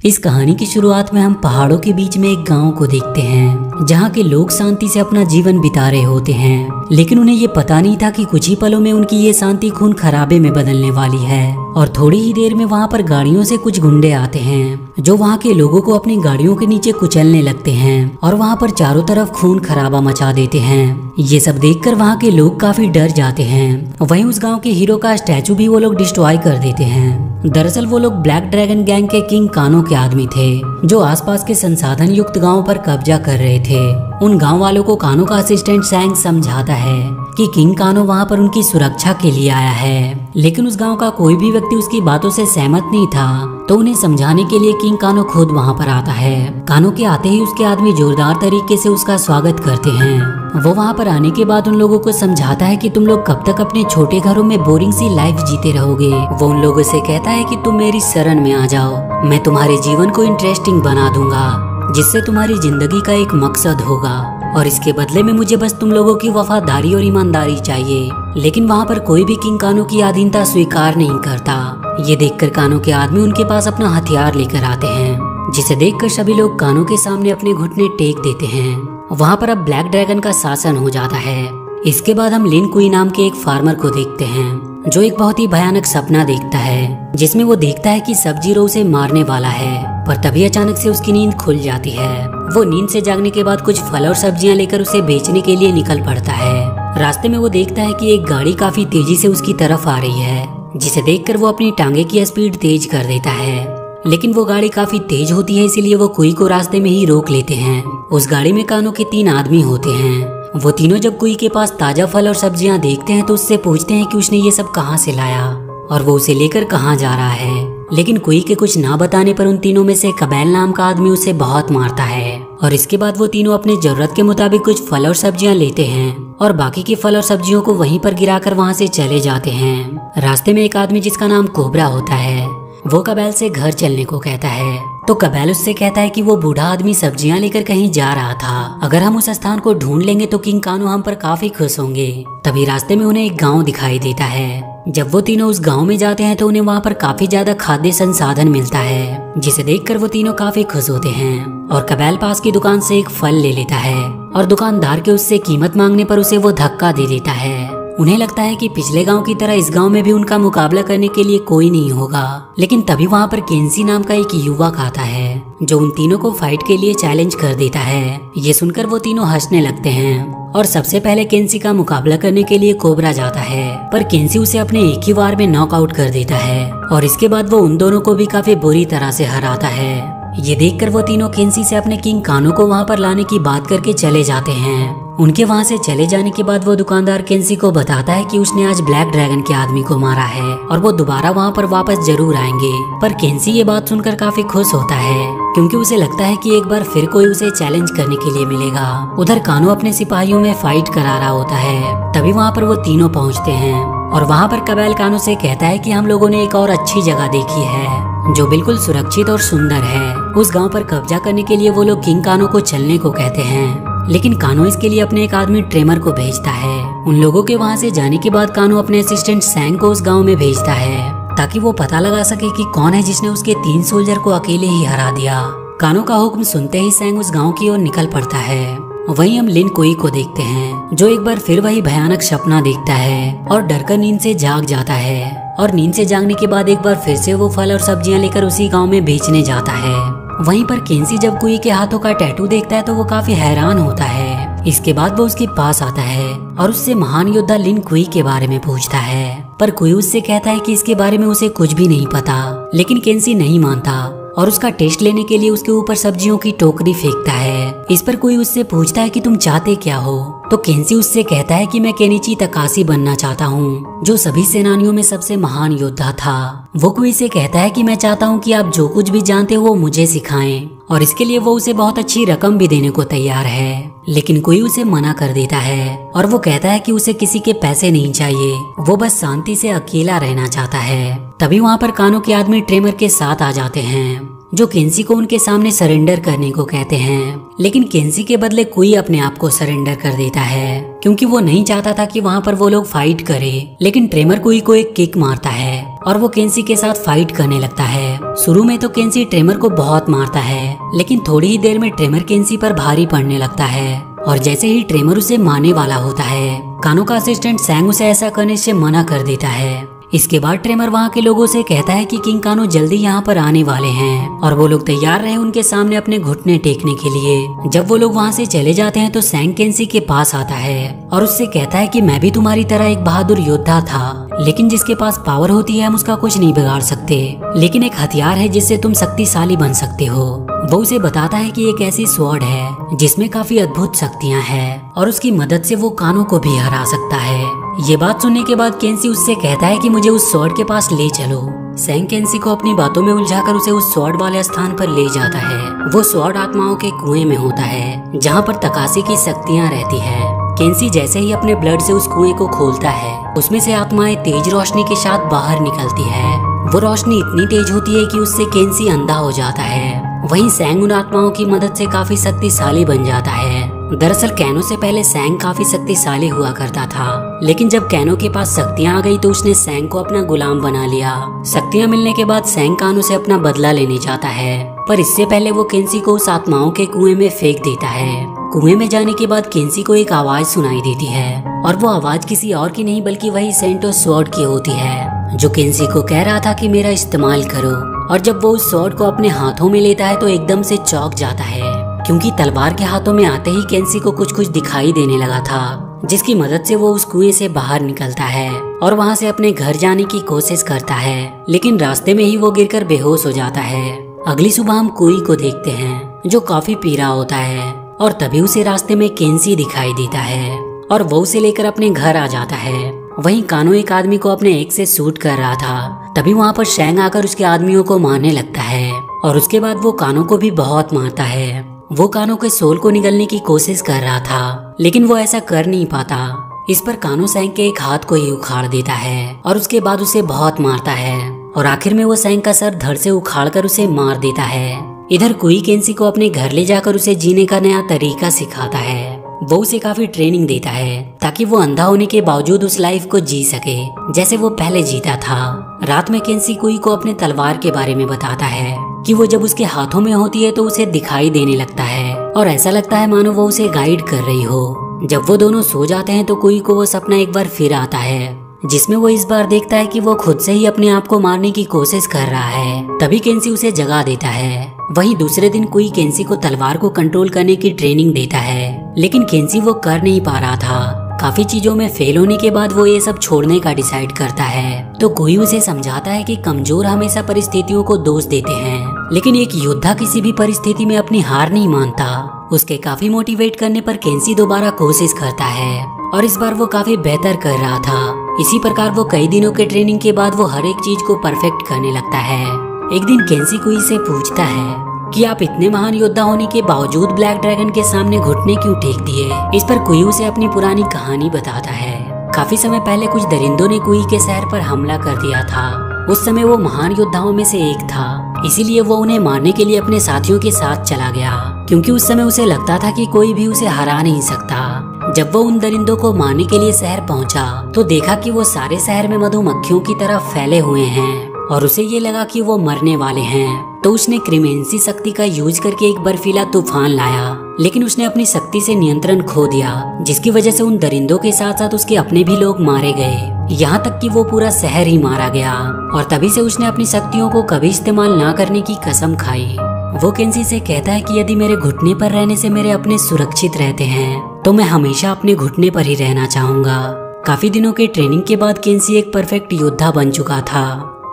इस कहानी की शुरुआत में हम पहाड़ों के बीच में एक गांव को देखते हैं जहां के लोग शांति से अपना जीवन बिता रहे होते हैं, लेकिन उन्हें ये पता नहीं था कि कुछ ही पलों में उनकी ये शांति खून खराबे में बदलने वाली है। और थोड़ी ही देर में वहां पर गाड़ियों से कुछ गुंडे आते हैं जो वहां के लोगों को अपनी गाड़ियों के नीचे कुचलने लगते हैं और वहां पर चारों तरफ खून खराबा मचा देते हैं। ये सब देखकर वहां के लोग काफी डर जाते हैं। वहीं उस गांव के हीरो का स्टैचू भी वो लोग डिस्ट्रॉय कर देते हैं। दरअसल वो लोग ब्लैक ड्रैगन गैंग के किंग कानो के आदमी थे जो आसपास के संसाधन युक्त गांव पर कब्जा कर रहे थे। उन गांव वालों को कानो का असिस्टेंट सैंग समझाता है कि किंग कानो वहां पर उनकी सुरक्षा के लिए आया है, लेकिन उस गांव का कोई भी व्यक्ति उसकी बातों से सहमत नहीं था। तो उन्हें समझाने के लिए किंग कानो खुद वहां पर आता है। कानो के आते ही उसके आदमी जोरदार तरीके से उसका स्वागत करते हैं। वो वहां पर आने के बाद उन लोगों को समझाता है कि तुम लोग कब तक अपने छोटे घरों में बोरिंग सी लाइफ जीते रहोगे। वो उन लोगों से कहता है कि तुम मेरी शरण में आ जाओ, मैं तुम्हारे जीवन को इंटरेस्टिंग बना दूंगा जिससे तुम्हारी जिंदगी का एक मकसद होगा और इसके बदले में मुझे बस तुम लोगों की वफादारी और ईमानदारी चाहिए। लेकिन वहाँ पर कोई भी किंग कानो की अधीनता स्वीकार नहीं करता। ये देखकर कानो के आदमी उनके पास अपना हथियार लेकर आते हैं, जिसे देखकर सभी लोग कानो के सामने अपने घुटने टेक देते हैं। वहाँ पर अब ब्लैक ड्रैगन का शासन हो जाता है। इसके बाद हम लिन कुई नाम के एक फार्मर को देखते हैं जो एक बहुत ही भयानक सपना देखता है, जिसमें वो देखता है कि सब्जीरो उसे मारने वाला है। पर तभी अचानक से उसकी नींद खुल जाती है। वो नींद से जागने के बाद कुछ फल और सब्जियां लेकर उसे बेचने के लिए निकल पड़ता है। रास्ते में वो देखता है कि एक गाड़ी काफी तेजी से उसकी तरफ आ रही है, जिसे देखकर वो अपनी टांगे की स्पीड तेज कर देता है। लेकिन वो गाड़ी काफी तेज होती है, इसीलिए वो कुई को रास्ते में ही रोक लेते हैं। उस गाड़ी में कानो के 3 आदमी होते हैं। वो तीनों जब कुई के पास ताजा फल और सब्जियां देखते हैं तो उससे पूछते हैं कि उसने ये सब कहाँ से लाया और वो उसे लेकर कहाँ जा रहा है। लेकिन कुई के कुछ ना बताने पर उन तीनों में से कबैल नाम का आदमी उसे बहुत मारता है। और इसके बाद वो तीनों अपनी जरूरत के मुताबिक कुछ फल और सब्जियां लेते हैं और बाकी के फल और सब्जियों को वहीं पर गिराकर वहां से चले जाते हैं। रास्ते में एक आदमी जिसका नाम कोबरा होता है वो कबैल से घर चलने को कहता है। तो कबैल उससे कहता है कि वो बूढ़ा आदमी सब्जियां लेकर कहीं जा रहा था, अगर हम उस स्थान को ढूंढ लेंगे तो किंग कानो हम पर काफी खुश होंगे। तभी रास्ते में उन्हें एक गांव दिखाई देता है। जब वो तीनों उस गांव में जाते हैं तो उन्हें वहां पर काफी ज्यादा खाद्य संसाधन मिलता है, जिसे देखकर वो तीनों काफी खुश होते हैं। और कबैल पास की दुकान से एक फल ले लेता है और दुकानदार के उससे कीमत मांगने पर उसे वो धक्का दे देता है। उन्हें लगता है कि पिछले गांव की तरह इस गांव में भी उनका मुकाबला करने के लिए कोई नहीं होगा। लेकिन तभी वहां पर केंसी नाम का एक युवक आता है जो उन तीनों को फाइट के लिए चैलेंज कर देता है। ये सुनकर वो तीनों हंसने लगते हैं और सबसे पहले केंसी का मुकाबला करने के लिए कोबरा जाता है, पर केंसी उसे अपने एक ही वार में नॉकआउट कर देता है। और इसके बाद वो उन दोनों को भी काफी बुरी तरह से हराता है। ये देखकर वो तीनों केंसी से अपने किंग कानो को वहां पर लाने की बात करके चले जाते हैं। उनके वहां से चले जाने के बाद वो दुकानदार केंसी को बताता है कि उसने आज ब्लैक ड्रैगन के आदमी को मारा है और वो दोबारा वहां पर वापस जरूर आएंगे। पर केंसी ये बात सुनकर काफी खुश होता है क्योंकि उसे लगता है कि एक बार फिर कोई उसे चैलेंज करने के लिए मिलेगा। उधर कानो अपने सिपाहियों में फाइट करा रहा होता है। तभी वहाँ पर वो तीनों पहुँचते हैं और वहाँ पर कबैल कानो से कहता है कि हम लोगों ने एक और अच्छी जगह देखी है जो बिल्कुल सुरक्षित और सुंदर है। उस गांव पर कब्जा करने के लिए वो लोग किंग कानो को चलने को कहते हैं, लेकिन कानो इसके लिए अपने एक आदमी ट्रेमर को भेजता है। उन लोगों के वहां से जाने के बाद कानो अपने असिस्टेंट सैंग को उस गांव में भेजता है ताकि वो पता लगा सके कि कौन है जिसने उसके 3 सोल्जर को अकेले ही हरा दिया। कानो का हुक्म सुनते ही सैंग उस गांव की ओर निकल पड़ता है। वहीं हम लिन कोई को देखते हैं जो एक बार फिर वही भयानक सपना देखता है और डरकर नींद से जाग जाता है। और नींद से जागने के बाद एक बार फिर से वो फल और सब्जियां लेकर उसी गांव में बेचने जाता है। वहीं पर केंसी जब कुई के हाथों का टैटू देखता है तो वो काफी हैरान होता है। इसके बाद वो उसके पास आता है और उससे महान योद्धा लिन कुई के बारे में पूछता है, पर कुई उससे कहता है कि इसके बारे में उसे कुछ भी नहीं पता। लेकिन केंसी नहीं मानता और उसका टेस्ट लेने के लिए उसके ऊपर सब्जियों की टोकरी फेंकता है। इस पर कोई उससे पूछता है कि तुम चाहते क्या हो, तो केंसी उससे कहता है कि मैं केनिची तकाशी बनना चाहता हूँ जो सभी सेनानियों में सबसे महान योद्धा था। वो कोई से कहता है कि मैं चाहता हूँ कि आप जो कुछ भी जानते हो वो मुझे सिखाएं और इसके लिए वो उसे बहुत अच्छी रकम भी देने को तैयार है। लेकिन कोई उसे मना कर देता है और वो कहता है कि उसे किसी के पैसे नहीं चाहिए, वो बस शांति से अकेला रहना चाहता है। तभी वहाँ पर कानो के आदमी ट्रेमर के साथ आ जाते हैं जो केंसी को उनके सामने सरेंडर करने को कहते हैं। लेकिन केंसी के बदले कुई अपने आप को सरेंडर कर देता है क्योंकि वो नहीं चाहता था कि वहाँ पर वो लोग फाइट करें। लेकिन ट्रेमर कुई को एक किक मारता है और वो केंसी के साथ फाइट करने लगता है। शुरू में तो केंसी ट्रेमर को बहुत मारता है, लेकिन थोड़ी ही देर में ट्रेमर केंसी पर भारी पड़ने लगता है और जैसे ही ट्रेमर उसे मारने वाला होता है, कानो का असिस्टेंट सैंग उसे ऐसा करने से मना कर देता है। इसके बाद ट्रेमर वहाँ के लोगों से कहता है कि किंग कानो जल्दी यहाँ पर आने वाले हैं और वो लोग तैयार रहे उनके सामने अपने घुटने टेकने के लिए। जब वो लोग वहाँ से चले जाते हैं तो सैंग केंसी के पास आता है और उससे कहता है कि मैं भी तुम्हारी तरह एक बहादुर योद्धा था, लेकिन जिसके पास पावर होती है हम उसका कुछ नहीं बिगाड़ सकते, लेकिन एक हथियार है जिससे तुम शक्तिशाली बन सकते हो। वो उसे बताता है कि एक ऐसी स्वॉर्ड है जिसमें काफी अद्भुत शक्तियाँ हैं और उसकी मदद से वो कानो को भी हरा सकता है। ये बात सुनने के बाद केंसी उससे कहता है कि मुझे उस स्वॉर्ड के पास ले चलो। सैंग केंसी को अपनी बातों में उलझाकर उसे उस स्वॉर्ड वाले स्थान पर ले जाता है। वो स्वॉर्ड आत्माओं के कुएं में होता है जहाँ पर तकाशी की शक्तियाँ रहती है। केंसी जैसे ही अपने ब्लड से उस कुएं को खोलता है, उसमें से आत्माएं तेज रोशनी के साथ बाहर निकलती है। वो रोशनी इतनी तेज होती है कि उससे केंसी अंधा हो जाता है। वहीं सैंग उन आत्माओं की मदद से काफी शक्तिशाली बन जाता है। दरअसल कैनो से पहले सैंग काफी शक्तिशाली हुआ करता था, लेकिन जब कैनो के पास शक्तियां आ गई तो उसने सैंग को अपना गुलाम बना लिया। शक्तियां मिलने के बाद सैंग कानो से अपना बदला लेने जाता है, पर इससे पहले वो केंसी को उस आत्माओं के कुएं में फेंक देता है। कुएं में जाने के बाद केंसी को एक आवाज सुनाई देती है और वो आवाज किसी और की नहीं बल्कि वही सेंटो स्वॉर्ड की होती है, जो केंसी को कह रहा था कि मेरा इस्तेमाल करो। और जब वो उस स्वॉर्ड को अपने हाथों में लेता है तो एकदम से चौंक जाता है क्योंकि तलवार के हाथों में आते ही केंसी को कुछ कुछ दिखाई देने लगा था, जिसकी मदद से वो उस कुएं से बाहर निकलता है और वहां से अपने घर जाने की कोशिश करता है, लेकिन रास्ते में ही वो गिरकर बेहोश हो जाता है। अगली सुबह हम कुई को देखते हैं जो काफी पी रहा होता है और तभी उसे रास्ते में केंसी दिखाई देता है और वो उसे लेकर अपने घर आ जाता है। वहीं कानो एक आदमी को अपने एक्स से शूट कर रहा था, तभी वहाँ पर सैंग आकर उसके आदमियों को मारने लगता है और उसके बाद वो कानो को भी बहुत मारता है। वो कानो के सोल को निगलने की कोशिश कर रहा था, लेकिन वो ऐसा कर नहीं पाता। इस पर कानो सैंग के एक हाथ को ही उखाड़ देता है और उसके बाद उसे बहुत मारता है और आखिर में वो सैंग का सर धड़ से उखाड़कर उसे मार देता है। इधर कुई केंसी को अपने घर ले जाकर उसे जीने का नया तरीका सिखाता है। वो उसे काफी ट्रेनिंग देता है ताकि वो अंधा होने के बावजूद उस लाइफ को जी सके जैसे वो पहले जीता था। रात में केंसी कुई को अपने तलवार के बारे में बताता है कि वो जब उसके हाथों में होती है तो उसे दिखाई देने लगता है और ऐसा लगता है मानो वो उसे गाइड कर रही हो। जब वो दोनों सो जाते हैं तो कुई को वो सपना एक बार फिर आता है, जिसमें वो इस बार देखता है कि वो खुद से ही अपने आप को मारने की कोशिश कर रहा है। तभी केंसी उसे जगा देता है। वहीं दूसरे दिन कुई केंसी को तलवार को कंट्रोल करने की ट्रेनिंग देता है, लेकिन केंसी वो कर नहीं पा रहा था। काफी चीजों में फेल होने के बाद वो ये सब छोड़ने का डिसाइड करता है। तो कुई उसे समझाता है कि कमजोर हमेशा परिस्थितियों को दोष देते हैं, लेकिन एक योद्धा किसी भी परिस्थिति में अपनी हार नहीं मानता। उसके काफी मोटिवेट करने पर केंसी दोबारा कोशिश करता है और इस बार वो काफी बेहतर कर रहा था। इसी प्रकार वो कई दिनों के ट्रेनिंग के बाद वो हर एक चीज को परफेक्ट करने लगता है। एक दिन केंसी कुई से पूछता है कि आप इतने महान योद्धा होने के बावजूद ब्लैक ड्रैगन के सामने घुटने क्यों टेक दिए। इस पर कुई उसे अपनी पुरानी कहानी बताता है। काफी समय पहले कुछ दरिंदों ने कुई के शहर पर हमला कर दिया था। उस समय वो महान योद्धाओं में से एक था, इसीलिए वो उन्हें मारने के लिए अपने साथियों के साथ चला गया, क्योंकि उस समय उसे लगता था कि कोई भी उसे हरा नहीं सकता। जब वो उन दरिंदों को मारने के लिए शहर पहुंचा तो देखा कि वो सारे शहर में मधुमक्खियों की तरह फैले हुए हैं और उसे ये लगा कि वो मरने वाले हैं। तो उसने क्रीमेंसी शक्ति का यूज करके एक बर्फीला तूफान लाया, लेकिन उसने अपनी शक्ति से नियंत्रण खो दिया, जिसकी वजह से उन दरिंदों के साथ साथ उसके अपने भी लोग मारे गए, यहाँ तक कि वो पूरा शहर ही मारा गया। और तभी से उसने अपनी शक्तियों को कभी इस्तेमाल ना करने की कसम खाई। वो केंसी से कहता है कि यदि मेरे घुटने पर रहने से मेरे अपने सुरक्षित रहते हैं तो मैं हमेशा अपने घुटने पर ही रहना चाहूंगा। काफी दिनों के ट्रेनिंग के बाद केंसी एक परफेक्ट योद्धा बन चुका था।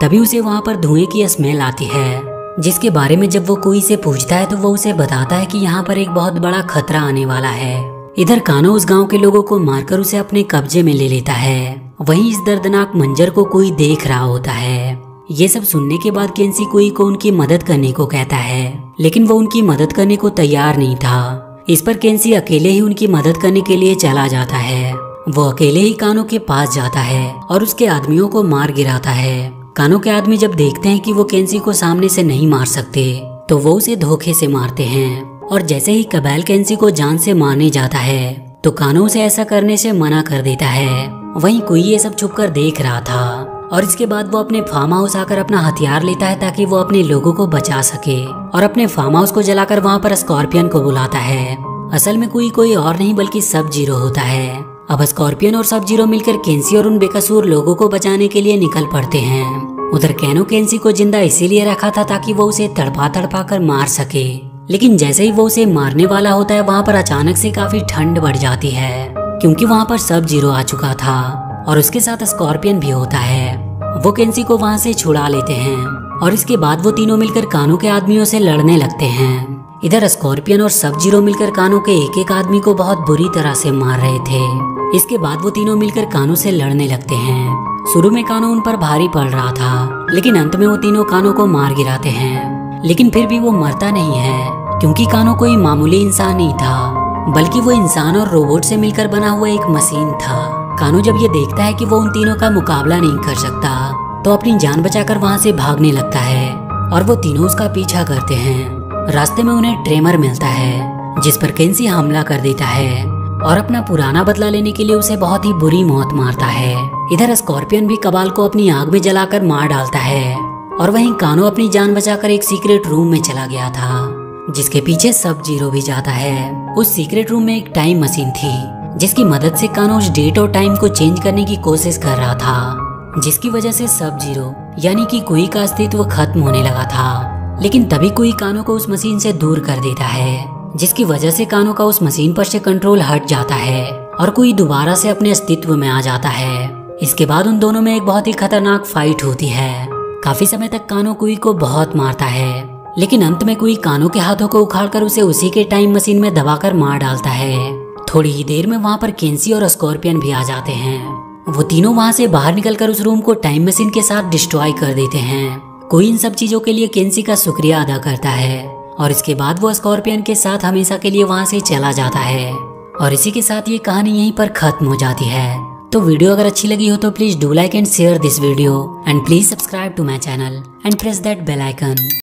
तभी उसे वहाँ पर धुएं की स्मेल आती है, जिसके बारे में जब वो कुई से पूछता है तो वो उसे बताता है कि यहाँ पर एक बहुत बड़ा खतरा आने वाला है। इधर कानो उस गांव के लोगों को मारकर उसे अपने कब्जे में ले लेता है। वहीं इस दर्दनाक मंजर को कोई देख रहा होता है। ये सब सुनने के बाद केंसी कुई को उनकी मदद करने को कहता है, लेकिन वो उनकी मदद करने को तैयार नहीं था। इस पर केंसी अकेले ही उनकी मदद करने के लिए चला जाता है। वो अकेले ही कानो के पास जाता है और उसके आदमियों को मार गिराता है। कानो के आदमी जब देखते हैं कि वो केंसी को सामने से नहीं मार सकते तो वो उसे धोखे से मारते हैं। और जैसे ही कबैल केंसी को जान से मारने जाता है तो कानो उसे ऐसा करने से मना कर देता है। वहीं कोई ये सब छुपकर देख रहा था और इसके बाद वो अपने फार्म हाउस आकर अपना हथियार लेता है ताकि वो अपने लोगों को बचा सके और अपने फार्म हाउस को जलाकर वहाँ पर स्कॉर्पियन को बुलाता है। असल में कोई और नहीं बल्कि सब जीरो होता है। अब स्कॉर्पियन और सब जीरो मिलकर केंसी और उन बेकसूर लोगों को बचाने के लिए निकल पड़ते हैं। उधर कैनो केंसी को जिंदा इसीलिए रखा था ताकि वो उसे तड़पा तड़पा कर मार सके, लेकिन जैसे ही वो उसे मारने वाला होता है वहाँ पर अचानक से काफी ठंड बढ़ जाती है क्योंकि वहाँ पर सब जीरो आ चुका था और उसके साथ स्कॉर्पियन भी होता है। वो केंसी को वहाँ से छुड़ा लेते हैं और इसके बाद वो तीनों मिलकर कानो के आदमियों से लड़ने लगते हैं। इधर स्कॉर्पियन और सब जीरो मिलकर कानो के एक एक आदमी को बहुत बुरी तरह से मार रहे थे। इसके बाद वो तीनों मिलकर कानो से लड़ने लगते हैं। शुरू में कानो उन पर भारी पड़ रहा था लेकिन अंत में वो तीनों कानो को मार गिराते हैं, लेकिन फिर भी वो मरता नहीं है क्योंकि कानो कोई मामूली इंसान नहीं था बल्कि वो इंसान और रोबोट से मिलकर बना हुआ एक मशीन था। कानो जब ये देखता है कि वो उन तीनों का मुकाबला नहीं कर सकता तो अपनी जान बचाकर वहाँ से भागने लगता है और वो तीनों उसका पीछा करते हैं। रास्ते में उन्हें ट्रेमर मिलता है जिस पर केंसी हमला कर देता है और अपना पुराना बदला लेने के लिए उसे बहुत ही बुरी मौत मारता है। इधर स्कॉर्पियन भी कबाल को अपनी आग में जलाकर मार डालता है और वहीं कानो अपनी जान बचाकर एक सीक्रेट रूम में चला गया था जिसके पीछे सब जीरो भी जाता है। उस सीक्रेट रूम में एक टाइम मशीन थी जिसकी मदद से कानो उस डेट और टाइम को चेंज करने की कोशिश कर रहा था, जिसकी वजह से सब जीरो यानी कि कोई का अस्तित्व खत्म होने लगा था। लेकिन तभी कोई कानो को उस मशीन से दूर कर देता है जिसकी वजह से कानो का उस मशीन पर से कंट्रोल हट जाता है और कोई दोबारा से अपने अस्तित्व में आ जाता है। इसके बाद उन दोनों में एक बहुत ही खतरनाक फाइट होती है। काफी समय तक कानो कुई को बहुत मारता है लेकिन अंत में कोई कानो के हाथों को उखाड़कर उसे उसी के टाइम मशीन में दबाकर मार डालता है। थोड़ी ही देर में वहाँ पर केंसी और स्कॉर्पियन भी आ जाते हैं। वो तीनों वहाँ से बाहर निकलकर उस रूम को टाइम मशीन के साथ डिस्ट्रॉय कर देते हैं। कोई इन सब चीजों के लिए केंसी का शुक्रिया अदा करता है और इसके बाद वो स्कॉर्पियन के साथ हमेशा के लिए वहाँ से चला जाता है। और इसी के साथ ये कहानी यहीं पर खत्म हो जाती है। तो वीडियो अगर अच्छी लगी हो तो please do like and share this video and please subscribe to my channel and press that bell icon.